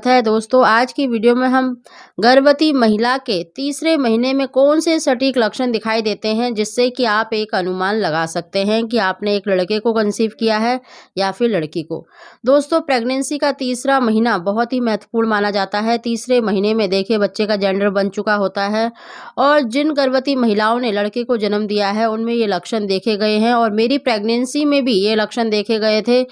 स्वागत है दोस्तों। आज की वीडियो में हम गर्भवती महिला के तीसरे महीने में कौन से सटीक लक्षण दिखाई देते हैं जिससे कि आप एक अनुमान लगा सकते हैं कि आपने एक लड़के को कंसीव किया है या फिर लड़की को। दोस्तों, प्रेगनेंसी का तीसरा महीना बहुत ही महत्वपूर्ण माना जाता है। तीसरे महीने में देखिए बच्चे का जेंडर बन चुका होता है और जिन गर्भवती महिलाओं ने लड़के को जन्म दिया है उनमें ये लक्षण देखे गए हैं और मेरी प्रेगनेंसी में भी ये लक्षण देखे गए थे।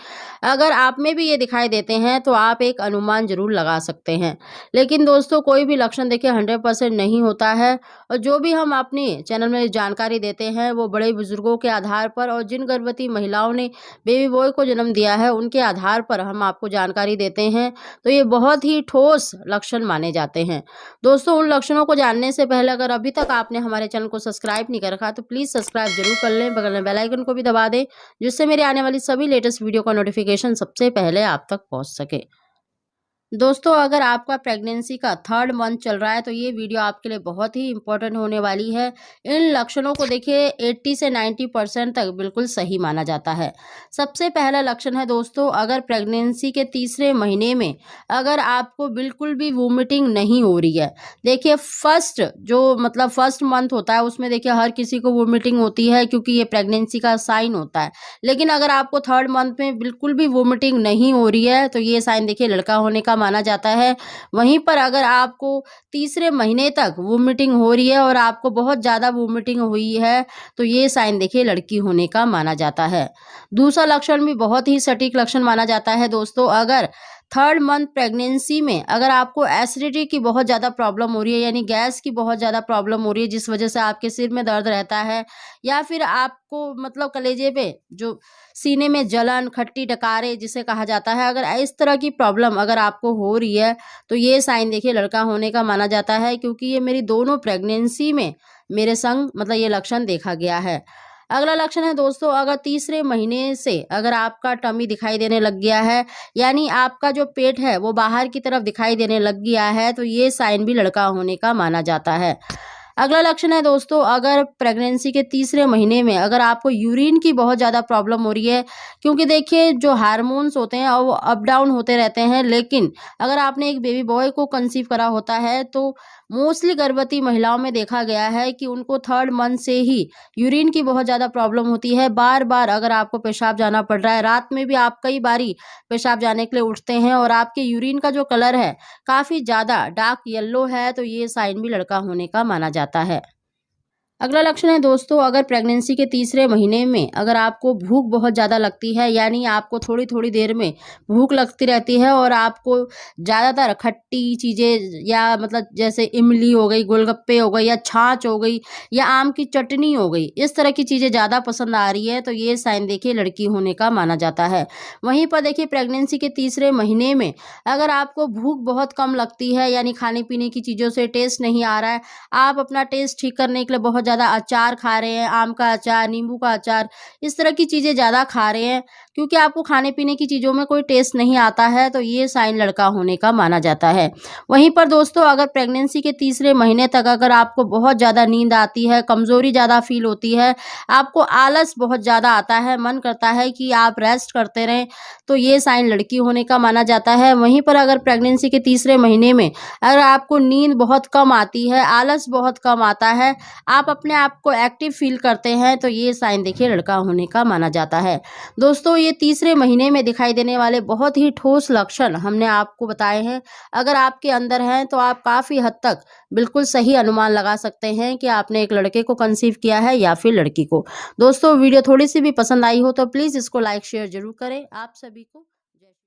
अगर आप में भी ये दिखाई देते हैं तो आप एक अनुमान जरूर लगा सकते हैं। लेकिन दोस्तों, कोई भी लक्षण देखिए 100% नहीं होता है और जो भी हम अपने चैनल में जानकारी देते हैं वो बड़े बुजुर्गों के आधार पर और जिन गर्भवती महिलाओं ने बेबी बॉय को जन्म दिया है उनके आधार पर हम आपको जानकारी देते हैं। तो ये बहुत ही ठोस लक्षण माने जाते हैं। दोस्तों, उन लक्षणों को जानने से पहले अगर अभी तक आपने हमारे चैनल को सब्सक्राइब नहीं कर रखा तो प्लीज़ सब्सक्राइब जरूर कर लें, बगल में बेल आइकन को भी दबा दें जिससे मेरे आने वाली सभी लेटेस्ट वीडियो का नोटिफिकेशन सबसे पहले आप तक पहुंच सके। दोस्तों, अगर आपका प्रेगनेंसी का 3rd मंथ चल रहा है तो ये वीडियो आपके लिए बहुत ही इंपॉर्टेंट होने वाली है। इन लक्षणों को देखिए 80 से 90% तक बिल्कुल सही माना जाता है। सबसे पहला लक्षण है दोस्तों, अगर प्रेगनेंसी के तीसरे महीने में अगर आपको बिल्कुल भी वोमिटिंग नहीं हो रही है। देखिए फर्स्ट मंथ होता है उसमें देखिए हर किसी को वोमिटिंग होती है क्योंकि ये प्रेगनेंसी का साइन होता है। लेकिन अगर आपको 3rd मंथ में बिल्कुल भी वोमिटिंग नहीं हो रही है तो ये साइन देखिए लड़का होने का माना जाता है। वहीं पर अगर आपको तीसरे महीने तक वोमिटिंग हो रही है और आपको बहुत ज़्यादा वोमिटिंग हुई है तो ये साइन देखिए लड़की होने का माना जाता है। दूसरा लक्षण भी बहुत ही सटीक लक्षण माना जाता है दोस्तों, अगर 3rd मंथ प्रेगनेंसी में अगर आपको एसिडिटी की बहुत ज़्यादा प्रॉब्लम हो रही है यानी गैस की बहुत ज़्यादा प्रॉब्लम हो रही है जिस वजह से आपके सिर में दर्द रहता है या फिर आपको कलेजे पे जो सीने में जलन, खट्टी डकारे जिसे कहा जाता है, अगर इस तरह की प्रॉब्लम अगर आपको हो रही है तो ये साइन देखिए लड़का होने का माना जाता है क्योंकि ये मेरी दोनों प्रेगनेंसी में मेरे संग ये लक्षण देखा गया है। अगला लक्षण है दोस्तों, अगर तीसरे महीने से अगर आपका टमी दिखाई देने लग गया है यानी आपका जो पेट है वो बाहर की तरफ दिखाई देने लग गया है तो ये साइन भी लड़का होने का माना जाता है। अगला लक्षण है दोस्तों, अगर प्रेगनेंसी के तीसरे महीने में अगर आपको यूरिन की बहुत ज़्यादा प्रॉब्लम हो रही है क्योंकि देखिए जो हार्मोन्स होते हैं वो अप डाउन होते रहते हैं। लेकिन अगर आपने एक बेबी बॉय को कंसीव करा होता है तो मोस्टली गर्भवती महिलाओं में देखा गया है कि उनको 3rd मंथ से ही यूरिन की बहुत ज़्यादा प्रॉब्लम होती है। बार बार अगर आपको पेशाब जाना पड़ रहा है, रात में भी आप कई बारी पेशाब जाने के लिए उठते हैं और आपके यूरिन का जो कलर है काफ़ी ज़्यादा डार्क येलो है तो ये साइन भी लड़का होने का माना जाता है। अगला लक्षण है दोस्तों, अगर प्रेगनेंसी के तीसरे महीने में अगर आपको भूख बहुत ज़्यादा लगती है यानी आपको थोड़ी थोड़ी देर में भूख लगती रहती है और आपको ज़्यादातर खट्टी चीज़ें या जैसे इमली हो गई, गोलगप्पे हो गई या छाछ हो गई या आम की चटनी हो गई, इस तरह की चीज़ें ज़्यादा पसंद आ रही है तो ये साइन देखिए लड़की होने का माना जाता है। वहीं पर देखिए प्रेगनेंसी के तीसरे महीने में अगर आपको भूख बहुत कम लगती है यानी खाने पीने की चीज़ों से टेस्ट नहीं आ रहा है, आप अपना टेस्ट ठीक करने के लिए बहुत ज़्यादा अचार खा रहे हैं, आम का अचार, नींबू का अचार, इस तरह की चीज़ें ज़्यादा खा रहे हैं क्योंकि आपको खाने पीने की चीज़ों में कोई टेस्ट नहीं आता है तो ये साइन लड़का होने का माना जाता है। वहीं पर दोस्तों, अगर प्रेगनेंसी के तीसरे महीने तक अगर आपको बहुत ज़्यादा नींद आती है, कमज़ोरी ज़्यादा फील होती है, आपको आलस बहुत ज़्यादा आता है, मन करता है कि आप रेस्ट करते रहें तो ये साइन लड़की होने का माना जाता है। वहीं पर अगर प्रेगनेंसी के तीसरे महीने में अगर आपको नींद बहुत कम आती है, आलस बहुत कम आता है, आप अपने आप को एक्टिव फील करते हैं तो ये साइन देखिए लड़का होने का माना जाता है। दोस्तों, ये तीसरे महीने में दिखाई देने वाले बहुत ही ठोस लक्षण हमने आपको बताए हैं। अगर आपके अंदर हैं तो आप काफ़ी हद तक बिल्कुल सही अनुमान लगा सकते हैं कि आपने एक लड़के को कंसीव किया है या फिर लड़की को। दोस्तों, वीडियो थोड़ी सी भी पसंद आई हो तो प्लीज़ इसको लाइक शेयर जरूर करें। आप सभी को